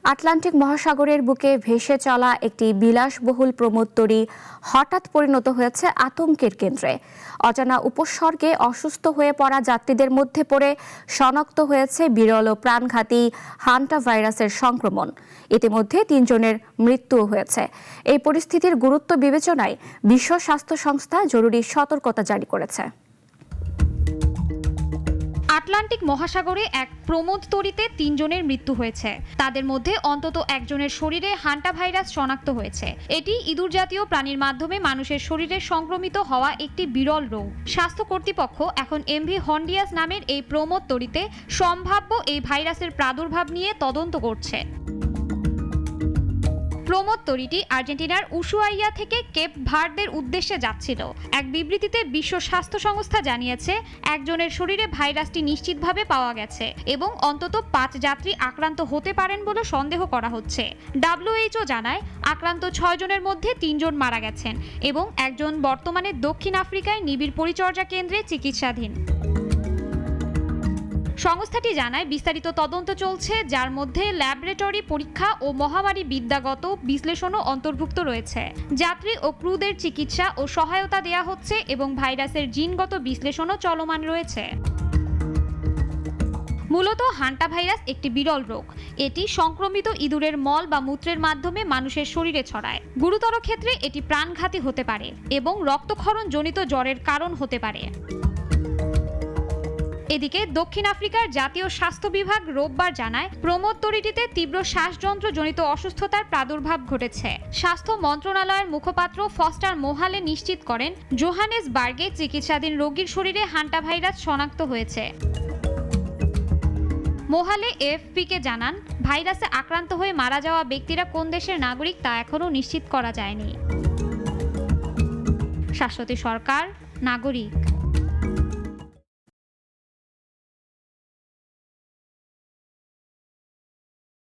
Atlantic মহাসাগরের বুকে ভেসে চলা একটি বিলাসবহুল প্রমোদতরী হঠাৎ পরিণত হয়েছে আতঙ্কের কেন্দ্রে। অজানা উপসর্গে অসুস্থ হয়ে পড়া যাত্রীদের মধ্যে পড়ে শনাক্ত হয়েছে বিরল ও প্রাণঘাতী হান্টা ভাইরাসের সংক্রমণ। ইতিমধ্যে ৩ জনের মৃত্যুও হয়েছে। এই পরিস্থিতির গুরুত্ব বিবেচনায় বিশ্ব স্বাস্থ্য সংস্থা জরুরি সতর্কতা জারি করেছে। আটলান্টিক মহাসাগরে এক প্রমোদতরীতে ৩ জনের মৃত্যু হয়েছে। তাদের মধ্যে অন্তত একজনের শরীরে হান্টা ভাইরাস শনাক্ত হয়েছে। এটি ইঁদুর জাতীয় প্রাণীর মাধ্যমে মানুষের শরীরে সংক্রমিত হওয়া একটি বিরল রোগ। স্বাস্থ্য কর্তৃপক্ষ এখন এমভি হন্ডিয়াস নামের এই প্রমোদতরীতে সম্ভাব্য এই ভাইরাসের প্রাদুর্ভাব নিয়ে তদন্ত করছে। প্রমোদতরীটি আর্জেন্টিনার উশুয়াইয়া থেকে কেপ ভার্দের উদ্দেশ্যে যাচ্ছিল। এক বিবৃতিতে বিশ্ব স্বাস্থ্য সংস্থা জানিয়েছে, একজনের শরীরে ভাইরাসটি নিশ্চিতভাবে পাওয়া গেছে এবং অন্তত ৫ যাত্রী আক্রান্ত হতে পারেন বলে সন্দেহ করা হচ্ছে। WHO জানায়, আক্রান্ত ৬ জনের মধ্যে ৩ জন মারা গেছেন এবং একজন বর্তমানে দক্ষিণ আফ্রিকায় নিবিড় পরিচর্যা কেন্দ্রে চিকিৎসাধীন। সংস্থাটি জানায়, বিস্তারিত তদন্ত চলছে, যার মধ্যে ল্যাবরেটরি পরীক্ষা ও মহামারী বিদ্যাগত বিশ্লেষণও অন্তর্ভুক্ত রয়েছে। যাত্রী ও ক্রুদের চিকিৎসা ও সহায়তা দেয়া হচ্ছে এবং ভাইরাসের জিনগত বিশ্লেষণও চলমান রয়েছে। মূলত হান্টা ভাইরাস একটি বিরল রোগ। এটি সংক্রমিত ইঁদুরের মল বা মূত্রের মাধ্যমে মানুষের শরীরে ছড়ায়। গুরুতর ক্ষেত্রে এটি প্রাণঘাতী হতে পারে এবং রক্তক্ষরণ জনিত জ্বরের কারণ হতে পারে। এদিকে দক্ষিণ আফ্রিকার জাতীয় স্বাস্থ্য বিভাগ রোববার জানায়, প্রমোদতরীটিতে তীব্র শ্বাসযন্ত্রজনিত অসুস্থতার প্রাদুর্ভাব ঘটেছে। স্বাস্থ্য মন্ত্রণালয়ের মুখপাত্র ফস্টার মোহালে নিশ্চিত করেন, জোহানেসবার্গে চিকিৎসাধীন রোগীর শরীরে হান্টা ভাইরাস শনাক্ত হয়েছে। মোহালে এএফপিকে জানান, ভাইরাসে আক্রান্ত হয়ে মারা যাওয়া ব্যক্তিরা কোন দেশের নাগরিক তা এখনও নিশ্চিত করা যায়নি। শাশ্বতী সরকার, নাগরিক।